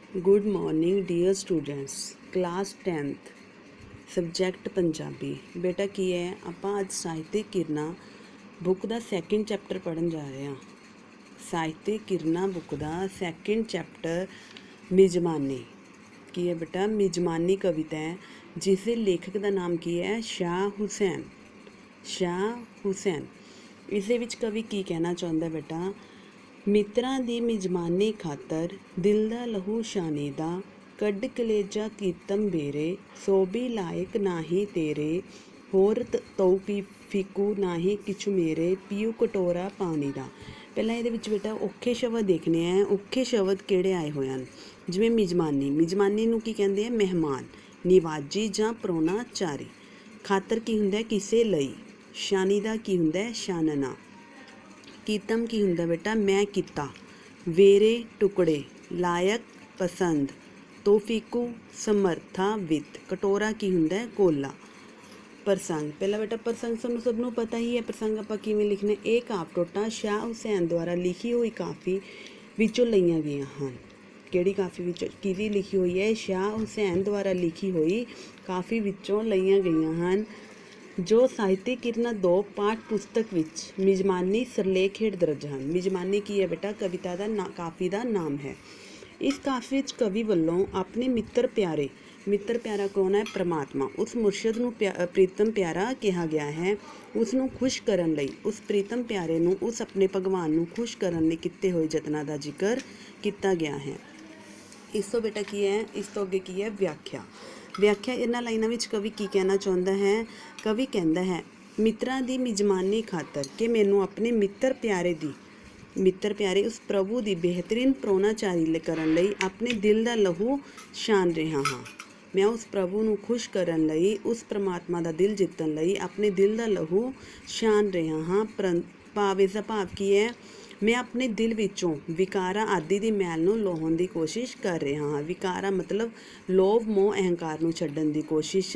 Good morning dear students class 10th subject Punjabi. बेटा की है ਆਪਾਂ ਅੱਜ ਸਾਹਿਤਿਕ ਕਿਰਨਾਂ बुक ਦਾ ਸੈਕਿੰਡ ਚੈप्टर ਪੜ੍ਹਨ ਜਾ ਰਹੇ ਹਾਂ। ਸਾਹਿਤਿਕ ਕਿਰਨਾਂ बुक ਦਾ ਸੈਕਿੰਡ ਚੈप्टर ਮਿਜ਼ਮਾਨੀ ਕੀ ਹੈ बेटा। ਮਿਜ਼ਮਾਨੀ ਕਵਿਤਾ ਹੈ जिस दे लेखक ਦਾ ਨਾਮ ਕੀ ਹੈ शाह हुसैन। शाह हुसैन इस दे विच कवि की कहना चाਹੁੰਦਾ बेटा। मित्रां दी मिजमानी खातर दिल दा लहू शानी दा कड कलेजा कीतम बेरे सो भी लायक नाही तेरे होर तौ पी फिकू नाही किछु मेरे पीऊ कटोरा पानी दा। पहला ये बेटा औखे शब्द देखने हैं। औखे शब्द किहड़े आए हुए हैं जिवें मिजमानी। मिजमानी नूं की कहंदे हैं मेहमान, निवाजी जां प्रोनाचारी। खातर की हुंदा है किसे लई। शानी दा की हुंदा है शानना। कीतम की हुंदा बेटा मैं किता। वेरे टुकड़े, लायक पसंद, तोफीकू समर्था वित। कटोरा की हुंदा है कोला। प्रसंग पहला बेटा प्रसंग सानू सब नूं पता ही है। प्रसंग आपां किवें लिखने। ये काफ टोटा शाह हुसैन द्वारा लिखी हुई काफ़ी विचों लईआं गईआं हन। किहड़ी काफ़ी विचों किहदी लिखी हुई है। शाह हुसैन द्वारा लिखी हुई काफ़ी विचों लईआं गईआं हन जो ਸਾਹਿਤਿਕ ਕਿਰਨਾਂ 2 ਪਾਠ ਪੁਸਤਕ ਵਿੱਚ ਮਿਜ਼ਮਾਨੀ ਸਿਰਲੇਖ ਹੇਠ ਦਰਜ ਹਨ। ਮਿਜ਼ਮਾਨੀ ਕੀ ਹੈ ਬੇਟਾ ਕਵਿਤਾ ਦਾ ਕਾਫੀ ਦਾ ਨਾਮ ਹੈ। ਇਸ ਕਾਫੀ ਵਿੱਚ ਕਵੀ ਵੱਲੋਂ ਆਪਣੇ ਮਿੱਤਰ ਪਿਆਰਾ ਕੌਣ ਹੈ ਪ੍ਰਮਾਤਮਾ। ਉਸ ਮੁਰਸ਼ਦ ਨੂੰ ਪ੍ਰੀਤਮ ਪਿਆਰਾ ਕਿਹਾ ਗਿਆ ਹੈ। ਉਸ ਨੂੰ ਖੁਸ਼ ਕਰਨ ਲਈ ਉਸ ਪ੍ਰੀਤਮ ਪਿਆਰੇ ਨੂੰ ਉਸ ਆਪਣੇ ਭਗਵਾਨ ਨੂੰ ਖੁਸ਼ ਕਰਨ ਲਈ ਕੀਤੇ ਹੋਏ ਯਤਨਾਂ ਦਾ ਜ਼ਿਕਰ ਕੀਤਾ ਗਿਆ ਹੈ। ਇਸ ਤੋਂ ਬੇਟਾ ਕੀ ਹੈ ਇਸ ਤੋਂ ਅੱਗੇ ਕੀ ਹੈ ਵਿਆਖਿਆ। ਵਿਆਖਿਆ ਇਹਨਾਂ ਲਾਈਨਾਂ ਵਿੱਚ ਕਵੀ ਕੀ ਕਹਿਣਾ ਚਾਹੁੰਦਾ ਹੈ। ਕਵੀ ਕਹਿੰਦਾ ਹੈ ਮਿੱਤਰਾਂ ਦੀ ਮਿਜ਼ਮਾਨੀ ਖਾਤਰ ਕਿ ਮੈਨੂੰ ਆਪਣੇ ਮਿੱਤਰ ਪਿਆਰੇ ਉਸ ਪ੍ਰਭੂ ਦੀ ਬਿਹਤਰੀਨ ਪ੍ਰੋਨਾਚਾਰੀ ਕਰਨ ਲਈ ਆਪਣੇ ਦਿਲ ਦਾ ਲਹੂ ਛਾਣ ਰਿਹਾ ਹਾਂ। ਮੈਂ ਉਸ ਪ੍ਰਭੂ ਨੂੰ ਖੁਸ਼ ਕਰਨ ਲਈ ਉਸ ਪ੍ਰਮਾਤਮਾ ਦਾ ਦਿਲ ਜਿੱਤਣ ਲਈ ਆਪਣੇ ਦਿਲ ਦਾ ਲਹੂ ਛਾਣ ਰਿਹਾ ਹਾਂ। ਭਾਵ ਇਸ ਦਾ ਭਾਵ ਕੀ ਹੈ मैं अपने दिल विचों विकारा आदि की मैल नूं लोहण की कोशिश कर रहा हाँ। विकारा मतलब लोभ मोह अहंकार नूं छड्डण की कोशिश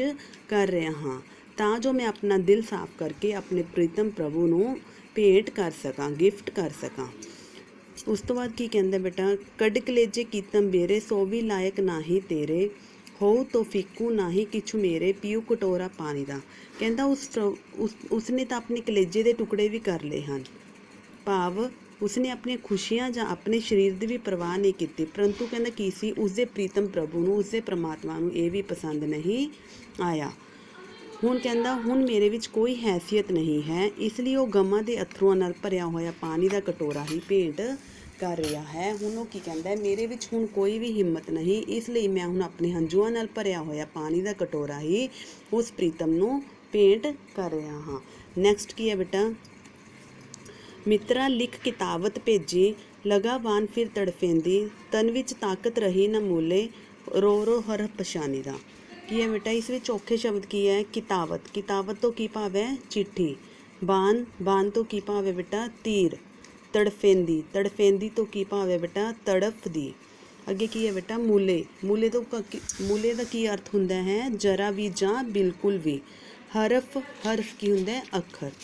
कर रहा हाँ तां जो मैं अपना दिल साफ करके अपने प्रीतम प्रभु नूं भेंट कर सकां, गिफ्ट कर सकां। उस तो बाद की कहंदा बेटा कड कलेजे कीतम बेरे सो भी लायक नाही तेरे हो तो फिकू नाही किछु मेरे पीऊ कटोरा पानी दा। कहंदा उसने तो अपने कलेजे के टुकड़े भी कर लए हन। भाव उसने अपनी खुशियां ਜਾਂ ਆਪਣੇ ਸਰੀਰ ਦੀ ਵੀ ਪਰਵਾਹ ਨਹੀਂ ਕੀਤੀ ਪਰੰਤੂ ਕਹਿੰਦਾ ਕੀ ਸੀ ਉਸਦੇ ਪ੍ਰੀਤਮ ਪ੍ਰਭੂ ਨੂੰ ਉਸਦੇ ਪ੍ਰਮਾਤਮਾ ਨੂੰ ਇਹ ਵੀ ਪਸੰਦ ਨਹੀਂ ਆਇਆ। ਹੁਣ ਕਹਿੰਦਾ ਹੁਣ ਮੇਰੇ ਵਿੱਚ ਕੋਈ ਹੈਸੀਅਤ ਨਹੀਂ ਹੈ ਇਸ ਲਈ ਉਹ ਗਮਾਂ ਦੇ ਅਥਰੂਆਂ ਨਾਲ ਭਰਿਆ ਹੋਇਆ ਪਾਣੀ ਦਾ ਕਟੋਰਾ ਹੀ ਭੇਂਟ ਕਰ ਰਿਹਾ ਹੈ। ਹੁਣ ਉਹ ਕੀ ਕਹਿੰਦਾ ਮੇਰੇ ਵਿੱਚ ਹੁਣ ਕੋਈ ਵੀ ਹਿੰਮਤ ਨਹੀਂ ਇਸ ਲਈ ਮੈਂ ਹੁਣ ਆਪਣੇ ਹੰਝੂਆਂ ਨਾਲ ਭਰਿਆ ਹੋਇਆ ਪਾਣੀ ਦਾ ਕਟੋਰਾ ਹੀ ਉਸ ਪ੍ਰੀਤਮ ਨੂੰ ਭੇਂਟ ਕਰ ਰਿਹਾ ਹਾਂ। ਨੈਕਸਟ ਕੀ ਹੈ ਬੇਟਾ मित्रा लिख कितावत भेजी लगावान फिर तड़फेंदी तन विच ताकत रही न मूले रो रो हर पछानी दा। की है बेटा इस विच औखे शब्द की है कितावत। कितावत तो की भाव है चिट्ठी। बान तो की भाव है बेटा तीर। तड़फेंदी तो की भाव है बेटा तड़फदी। अगे की है बेटा मूले तो मूले का की अर्थ हुंदा है जरा भी जां बिल्कुल भी। हरफ की हुंदा है अखर।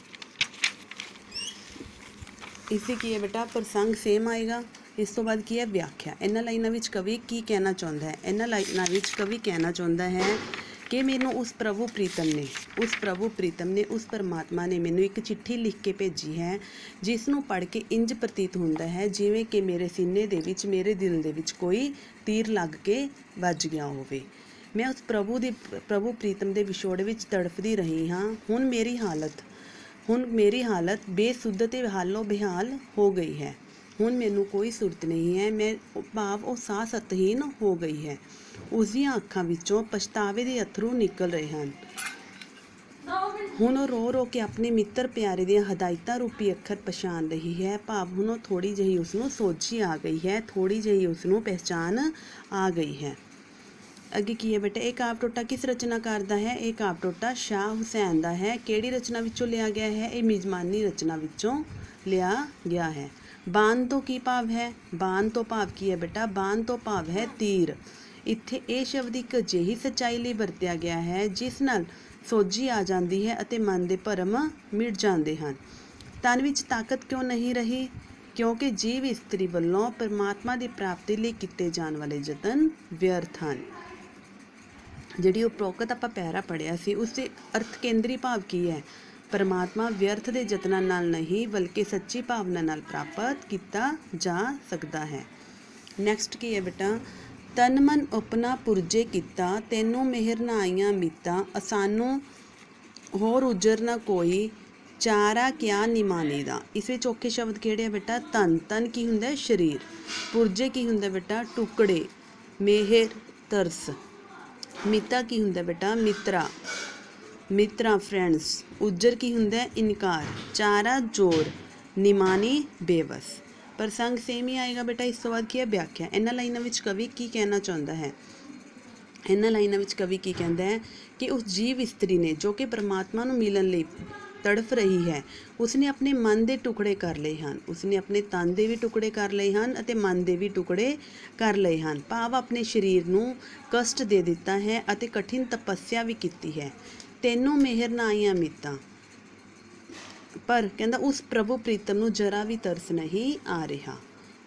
इसी की है बेटा प्रसंग सेम आएगा। इस तो बाद की है व्याख्या। इन्हां लाइनां विच कवि की कहना चाहुंदा है। इन्हां लाइनां विच कवि कहना चाहुंदा है कि मैनू उस प्रभु प्रीतम ने उस परमात्मा ने मैनू एक चिट्ठी लिख के भेजी है जिस नूं पढ़ के इंज प्रतीत हुंदा है जिवें कि मेरे सीने दे विच मेरे दिल दे विच कोई तीर लग के वज गया होवे। मैं उस प्रभु प्रीतम दे विछोड़ विच तड़फदी रही हाँ। हुण मेरी हालत बेसुध ते हालो बेहाल हो गई है। हुण मैनू कोई सुरत नहीं है। मैं भाव वो साह सतहीन हो गई है। उसदियां अखां विचों पछतावे दे अथरू निकल रहे हैं। हुण रो रो के अपने मित्र प्यारे दियां हदायतां रूपी अखर पछाण रही है। भाव हुण थोड़ी जही उसनूं सोझी आ गई है, थोड़ी जही उसनूं पहचान आ गई है। अगे की है बेटा एक काफ टोटा किस रचनाकार का है। एक काफ टोटा शाह हुसैन का है। किहड़ी रचना विचों लिया गया है। ये मिजमानी रचना विचों लिया गया है। बान तो की भाव है। बान तो भाव की है बेटा बान तो भाव है तीर। इत्थे ये शब्द एक अजिही सच्चाई लई वरतिया गया है जिस नाल सोझी आ जाती है अते मन दे भरम मिट जाते हैं। तन विच ताकत क्यों नहीं रही। क्योंकि जीव इस्त्री ਵੱਲੋਂ परमात्मा की प्राप्ति ਲਈ ਕੀਤੇ ਜਾਣ ਵਾਲੇ ਯਤਨ ਵਿਅਰਥ ਹਨ। ਜਿਹੜੀ ਉਪਰੋਕਤ ਆਪਾਂ ਪੈਰਾ ਪੜ੍ਹਿਆ ਸੀ ਉਸ ਦੇ ਅਰਥ ਕੇਂਦਰੀ ਭਾਵ ਕੀ ਹੈ? परमात्मा व्यर्थ ਦੇ ਯਤਨਾਂ ਨਾਲ ਨਹੀਂ ਬਲਕਿ ਸੱਚੀ ਭਾਵਨਾ ਨਾਲ ਪ੍ਰਾਪਤ ਕੀਤਾ ਜਾ ਸਕਦਾ ਹੈ। ਨੈਕਸਟ ਕੀ ਹੈ ਬੇਟਾ? ਤਨ ਮਨ ਉਪਨਾ ਪੁਰਜੇ ਕੀਤਾ ਤੈਨੂੰ ਮਿਹਰ ਨਾ ਆਈਆਂ ਮੀਤਾਂ ਅਸਾਨੂੰ ਹੋਰ ਉਜਰ ਨਾ ਕੋਈ ਚਾਰਾ ਕਿਆ ਨਿਮਾਨੀ ਦਾ। ਇਸ ਵਿੱਚ ਔਖੇ ਸ਼ਬਦ ਕਿਹੜੇ ਆ ਬੇਟਾ? ਤਨ, ਤਨ ਕੀ ਹੁੰਦਾ? ਸਰੀਰ। ਪੁਰਜੇ ਕੀ ਹੁੰਦਾ ਬੇਟਾ? ਟੁਕੜੇ। ਮਿਹਰ, ਤਰਸ। ਮੀਤਾ ਕੀ ਹੁੰਦਾ ਬੇਟਾ? ਮਿੱਤਰਾ, ਮਿੱਤਰਾਂ, ਫਰੈਂਡਸ। ਉਜਰ ਕੀ ਹੁੰਦਾ? ਇਨਕਾਰ। ਚਾਰਾ ਜ਼ੋਰ। ਨਿਮਾਨੀ ਬੇਵਸ। ਪ੍ਰਸੰਗ ਸੇਮ ਹੀ ਆਏਗਾ ਬੇਟਾ। ਇਸ ਤੋਂ ਬਾਅਦ ਕੀ ਹੈ? ਵਿਆਖਿਆ। ਇਹਨਾਂ ਲਾਈਨਾਂ ਵਿੱਚ ਕਵੀ ਕੀ ਕਹਿਣਾ ਚਾਹੁੰਦਾ ਹੈ? ਇਹਨਾਂ ਲਾਈਨਾਂ ਵਿੱਚ ਕਵੀ ਕੀ ਕਹਿੰਦਾ ਹੈ ਕਿ ਉਸ ਜੀਵ ਇਸਤਰੀ ਨੇ ਜੋ ਕਿ ਪਰਮਾਤਮਾ ਨੂੰ ਮਿਲਣ ਲਈ ਤੜਫ ਰਹੀ ਹੈ ਉਸਨੇ ਆਪਣੇ ਮਨ ਦੇ ਟੁਕੜੇ ਕਰ ਲਏ ਹਨ। ਉਸਨੇ ਆਪਣੇ ਤਨ ਦੇ ਵੀ ਟੁਕੜੇ ਕਰ ਲਏ ਹਨ ਅਤੇ ਮਨ ਦੇ ਵੀ ਟੁਕੜੇ ਕਰ ਲਏ ਹਨ। ਭਾਵ ਆਪਣੇ ਸਰੀਰ ਨੂੰ ਕਸ਼ਟ ਦੇ ਦਿੱਤਾ ਹੈ ਅਤੇ ਕਠਿਨ ਤਪੱਸਿਆ ਵੀ ਕੀਤੀ ਹੈ। ਤੈਨੂੰ ਮਿਹਰ ਨਾ ਆਈਆਂ ਮੀਤਾਂ, ਪਰ ਕਹਿੰਦਾ ਉਸ ਪ੍ਰਭੂ ਪ੍ਰੀਤਮ ਨੂੰ ਜਰਾ ਵੀ ਤਰਸ ਨਹੀਂ ਆ ਰਿਹਾ।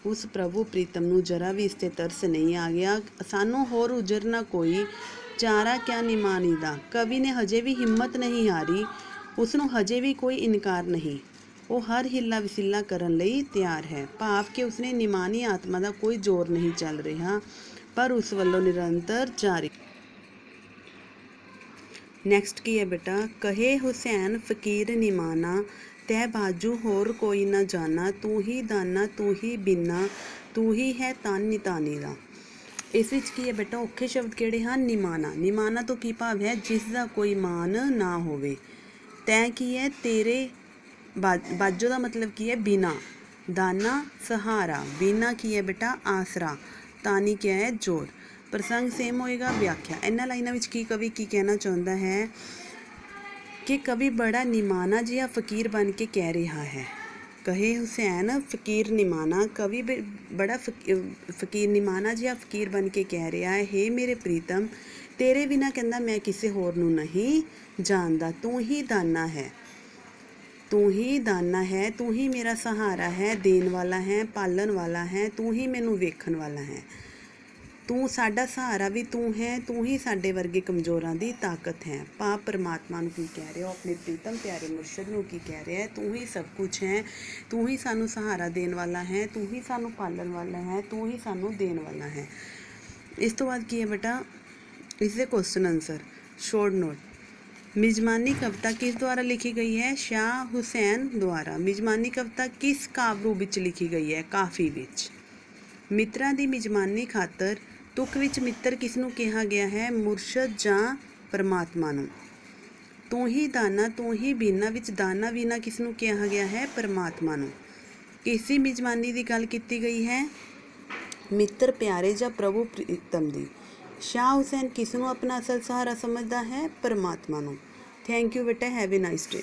ਉਸ ਪ੍ਰਭੂ ਪ੍ਰੀਤਮ ਨੂੰ ਜਰਾ ਵੀ ਇਸ 'ਤੇ ਤਰਸ ਨਹੀਂ ਆ ਗਿਆ। ਸਾਨੂੰ ਹੋਰ ਉਜਰ ਨਾ ਕੋਈ ਚਾਰਾ ਕਿਆ ਨਿਮਾਨੀ ਦਾ। ਕਵੀ ਨੇ ਹਜੇ ਵੀ ਹਿੰਮਤ ਨਹੀਂ ਹਾਰੀ। ਉਸ ਨੂੰ ਹਜੇ ਵੀ ਕੋਈ ਇਨਕਾਰ ਨਹੀਂ। ਉਹ ਹਰ ਹਿੱਲਾ ਵਸੀਲਾ ਕਰਨ ਲਈ ਤਿਆਰ ਹੈ। ਭਾਵ ਕਿ ਉਸਨੇ ਨਿਮਾਨੀ ਆਤਮਾ ਦਾ ਕੋਈ ਜ਼ੋਰ ਨਹੀਂ ਚੱਲ ਰਿਹਾ ਪਰ ਉਸ ਵੱਲੋਂ ਨਿਰੰਤਰ ਜਾਰੀ। ਨੈਕਸਟ ਕੀ ਹੈ ਬੇਟਾ? ਕਹੇ ਹੁਸੈਨ ਫਕੀਰ ਨਿਮਾਨਾ ਤੈ ਬਾਜੂ ਹੋਰ ਕੋਈ ਨਾ ਜਾਨਾ ਤੂੰ ਹੀ ਦਾਨਾ ਤੂੰ ਹੀ ਬਿਨਾ ਤੂੰ ਹੀ ਹੈ ਤਨ ਨਿਤਾਨੀ ਦਾ। ਇਸ ਵਿੱਚ ਕੀ ਹੈ ਬੇਟਾ? ਔਖੇ ਸ਼ਬਦ ਕਿਹੜੇ ਹਨ? ਨਿਮਾਨਾ। ਨਿਮਾਨਾ ਤੋਂ ਕੀ ਭਾਵ ਹੈ? ਜਿਸ ਦਾ ਕੋਈ ਮਾਨ ਨਾ ਹੋਵੇ। ਤੈ ਕੀ ਹੈ? ਤੇਰੇ। ਬਾਜੋ ਦਾ ਮਤਲਬ ਕੀ ਹੈ? ਬਿਨਾ। ਦਾਨਾ ਸਹਾਰਾ। ਬਿਨਾ ਕੀ ਹੈ ਬੇਟਾ? ਆਸਰਾ। ਤਾਨੀ ਕਿਆ ਹੈ? ਜੋਰ। ਪ੍ਰਸੰਗ ਸੇਮ ਹੋਏਗਾ। ਵਿਆਖਿਆ। ਇਹਨਾਂ ਲਾਈਨਾਂ ਵਿੱਚ ਕੀ ਕਵੀ ਕੀ ਕਹਿਣਾ ਚਾਹੁੰਦਾ ਹੈ ਕਿ ਕਵੀ ਬੜਾ ਨਿਮਾਨਾ ਜਿਹਾ ਫਕੀਰ ਬਣ ਕੇ ਕਹਿ ਰਿਹਾ ਹੈ। ਕਹੇ ਹੁਸੈਨ ਫਕੀਰ ਨਿਮਾਨਾ। ਕਵੀ ਬੜਾ ਫਕੀਰ ਨਿਮਾਨਾ ਜਿਹਾ ਫਕੀਰ ਬਣ ਕੇ ਕਹਿ ਰਿਹਾ ਹੈ, ਹੇ ਮੇਰੇ ਪ੍ਰੀਤਮ ਤੇਰੇ ਬਿਨਾਂ ਕਹਿੰਦਾ ਮੈਂ ਕਿਸੇ ਹੋਰ ਨੂੰ ਨਹੀਂ ਜਾਣਦਾ। ਤੂੰ ਹੀ ਦਾਨਾ ਹੈ, ਤੂੰ ਹੀ ਦਾਨਾ ਹੈ, ਤੂੰ ਹੀ ਮੇਰਾ ਸਹਾਰਾ ਹੈ, ਦੇਣ ਵਾਲਾ ਹੈ, ਪਾਲਣ ਵਾਲਾ ਹੈ, ਤੂੰ ਹੀ ਮੈਨੂੰ ਵੇਖਣ ਵਾਲਾ ਹੈ। ਤੂੰ ਸਾਡਾ ਸਹਾਰਾ ਵੀ ਤੂੰ ਹੈ, ਤੂੰ ਹੀ ਸਾਡੇ ਵਰਗੇ ਕਮਜ਼ੋਰਾਂ ਦੀ ਤਾਕਤ ਹੈ। ਭਾਵ ਪਰਮਾਤਮਾ ਨੂੰ ਕੀ ਕਹਿ ਰਿਹਾ? ਆਪਣੇ ਪ੍ਰੀਤਮ ਪਿਆਰੇ ਮੁਰਸ਼ਦ ਨੂੰ ਕੀ ਕਹਿ ਰਿਹਾ? ਤੂੰ ਹੀ ਸਭ ਕੁਛ ਹੈ, ਤੂੰ ਹੀ ਸਾਨੂੰ ਸਹਾਰਾ ਦੇਣ ਵਾਲਾ ਹੈ, ਤੂੰ ਹੀ ਸਾਨੂੰ ਪਾਲਣ ਵਾਲਾ ਹੈ, ਤੂੰ ਹੀ ਸਾਨੂੰ ਦੇਣ ਵਾਲਾ ਹੈ। ਇਸ ਤੋਂ ਬਾਅਦ ਕੀ ਹੈ ਬੇਟਾ? ਇਸ ਦੇ ਕੁਐਸਚਨ ਆਨਸਰ। Short note. ਮਿਜ਼ਮਾਨੀ ਕਵਿਤਾ ਕਿਸ ਦੁਆਰਾ ਲਿਖੀ ਗਈ ਹੈ? ਸ਼ਾਹ ਹੁਸੈਨ ਦੁਆਰਾ। ਮਿਜ਼ਮਾਨੀ ਕਵਿਤਾ ਕਿਸ ਕਾਵਿ ਰੂਪ ਵਿੱਚ ਲਿਖੀ ਗਈ ਹੈ? ਕਾਫੀ ਵਿੱਚ। ਮਿੱਤਰਾਂ ਦੀ ਮਿਜ਼ਮਾਨੀ ਖਾਤਰ ਤੁਕ ਵਿੱਚ ਮਿੱਤਰ ਕਿਸ ਨੂੰ ਕਿਹਾ ਗਿਆ ਹੈ? ਮੁਰਸ਼ਦ ਜਾਂ ਪਰਮਾਤਮਾ ਨੂੰ। ਤੂੰ ਹੀ ਦਾਨਾ ਤੂੰ ਹੀ ਬੀਨਾ ਵਿੱਚ ਦਾਨਾ ਬੀਨਾ ਕਿਸ ਨੂੰ ਕਿਹਾ ਗਿਆ ਹੈ? ਪਰਮਾਤਮਾ ਨੂੰ। ਕਿਸੀ ਮਿਜ਼ਮਾਨੀ ਦੀ ਗੱਲ ਕੀਤੀ ਗਈ ਹੈ? ਮਿੱਤਰ ਪਿਆਰੇ ਜਾਂ ਪ੍ਰਭੂ ਪ੍ਰੀਤਮ ਦੀ। ਸ਼ਾਹ ਹੁਸੈਨ ਕਿਸ ਨੂੰ ਆਪਣਾ ਅਸਲ ਸਹਾਰਾ ਸਮਝਦਾ ਹੈ? ਪਰਮਾਤਮਾ ਨੂੰ। ਥੈਂਕ ਯੂ ਬੇਟਾ। Have A nice day.